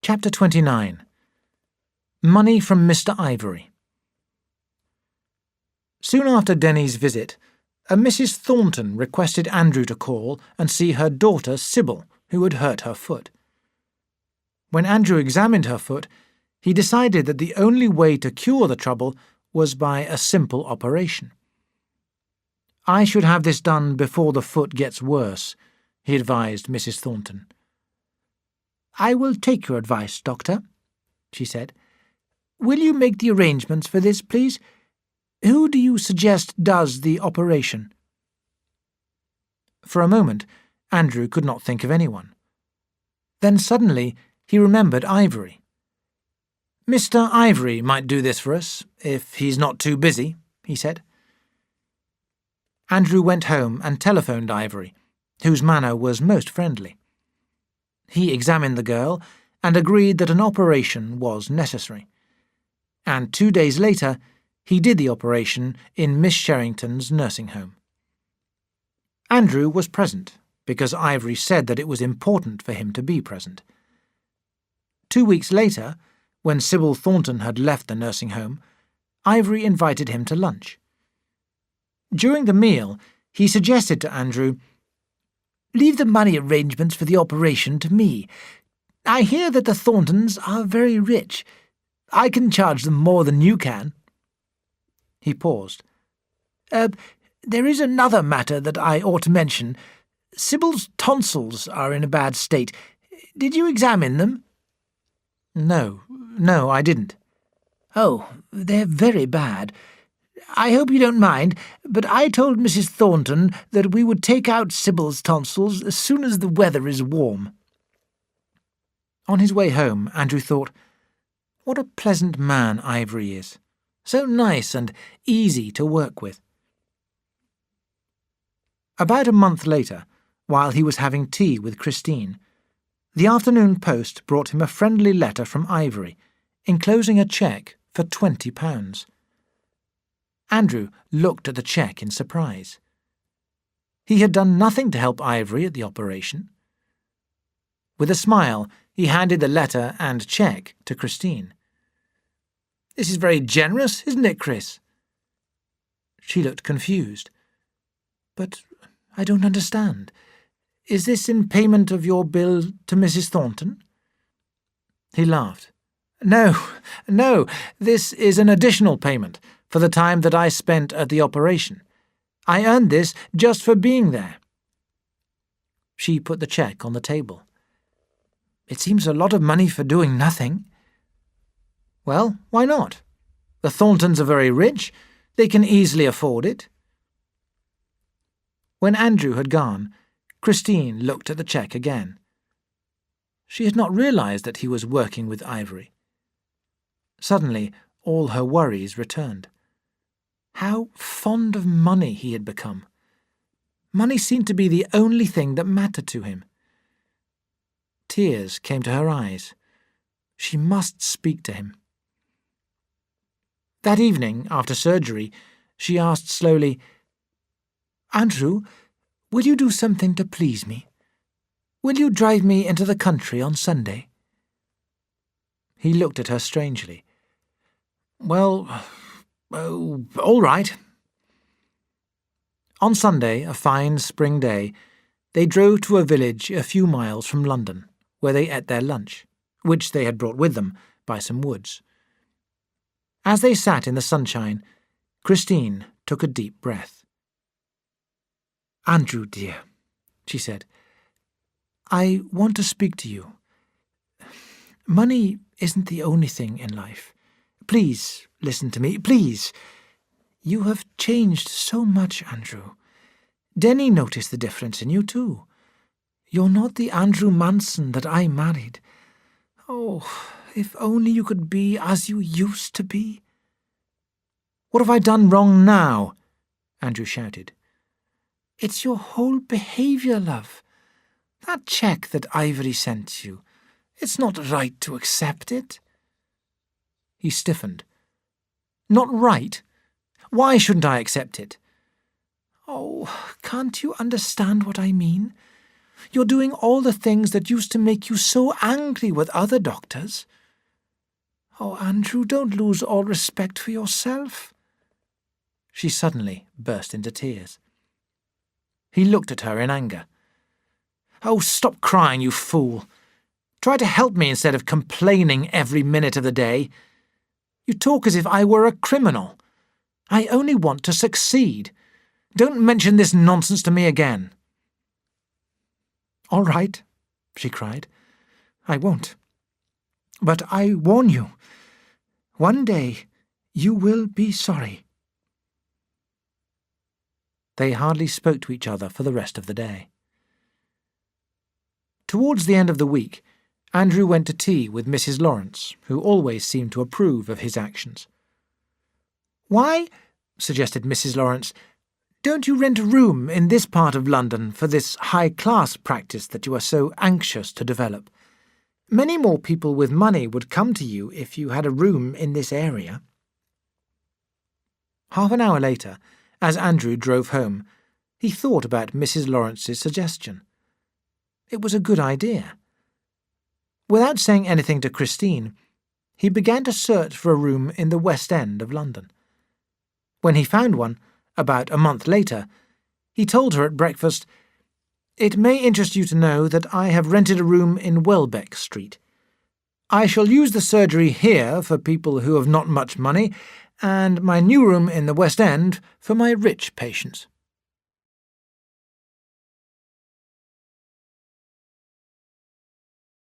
Chapter 29. Money from Mr. Ivory. Soon after Denny's visit, a Mrs. Thornton requested Andrew to call and see her daughter Sybil, who had hurt her foot. When Andrew examined her foot, he decided that the only way to cure the trouble was by a simple operation. "I should have this done before the foot gets worse," he advised Mrs. Thornton. "I will take your advice, Doctor," she said. "Will you make the arrangements for this, please? Who do you suggest does the operation?" For a moment, Andrew could not think of anyone. Then suddenly he remembered Ivory. "Mr. Ivory might do this for us, if he's not too busy," he said. Andrew went home and telephoned Ivory, whose manner was most friendly. He examined the girl and agreed that an operation was necessary. And 2 days later, he did the operation in Miss Sherrington's nursing home. Andrew was present, because Ivory said that it was important for him to be present. 2 weeks later, when Sybil Thornton had left the nursing home, Ivory invited him to lunch. During the meal, he suggested to Andrew, "Leave the money arrangements for the operation to me. I hear that the Thorntons are very rich. I can charge them more than you can." He paused. There is another matter that I ought to mention. Sybil's tonsils are in a bad state. Did you examine them?" No, I didn't." "Oh, they're very bad. I hope you don't mind, but I told Mrs. Thornton that we would take out Sybil's tonsils as soon as the weather is warm." On his way home, Andrew thought, what a pleasant man Ivory is. So nice and easy to work with. About a month later, while he was having tea with Christine, the afternoon post brought him a friendly letter from Ivory, enclosing a cheque for £20. Andrew looked at the cheque in surprise. He had done nothing to help Ivory at the operation. With a smile, he handed the letter and cheque to Christine. "This is very generous, isn't it, Chris?" She looked confused. "But I don't understand. Is this in payment of your bill to Mrs. Thornton?" He laughed. No, this is an additional payment for the time that I spent at the operation. I earned this just for being there." She put the cheque on the table. "It seems a lot of money for doing nothing." "Well, why not? The Thorntons are very rich. They can easily afford it." When Andrew had gone, Christine looked at the cheque again. She had not realized that he was working with Ivory. Suddenly, all her worries returned. How fond of money he had become. Money seemed to be the only thing that mattered to him. Tears came to her eyes. She must speak to him. That evening, after surgery, she asked slowly, "Andrew, will you do something to please me? Will you drive me into the country on Sunday?" He looked at her strangely. "Well, all right." On Sunday, a fine spring day, they drove to a village a few miles from London, where they ate their lunch, which they had brought with them by some woods. As they sat in the sunshine, Christine took a deep breath. "Andrew, dear," she said, "I want to speak to you. Money isn't the only thing in life. Please listen to me, please. You have changed so much, Andrew. Denny noticed the difference in you too. You're not the Andrew Manson that I married. Oh, if only you could be as you used to be." "What have I done wrong now?" Andrew shouted. "It's your whole behaviour, love. That cheque that Ivory sent you, it's not right to accept it." He stiffened. "Not right? Why shouldn't I accept it?" "Oh, can't you understand what I mean? You're doing all the things that used to make you so angry with other doctors. Oh, Andrew, don't lose all respect for yourself." She suddenly burst into tears. He looked at her in anger. "Oh, stop crying, you fool. Try to help me instead of complaining every minute of the day. You talk as if I were a criminal. I only want to succeed. Don't mention this nonsense to me again." "All right," she cried. "I won't. But I warn you, one day you will be sorry." They hardly spoke to each other for the rest of the day. Towards the end of the week, Andrew went to tea with Mrs. Lawrence, who always seemed to approve of his actions. "Why," suggested Mrs. Lawrence, "don't you rent a room in this part of London for this high-class practice that you are so anxious to develop? Many more people with money would come to you if you had a room in this area." Half an hour later, as Andrew drove home, he thought about Mrs. Lawrence's suggestion. It was a good idea. Without saying anything to Christine, he began to search for a room in the West End of London. When he found one, about a month later, he told her at breakfast, "It may interest you to know that I have rented a room in Welbeck Street. I shall use the surgery here for people who have not much money, and my new room in the West End for my rich patients."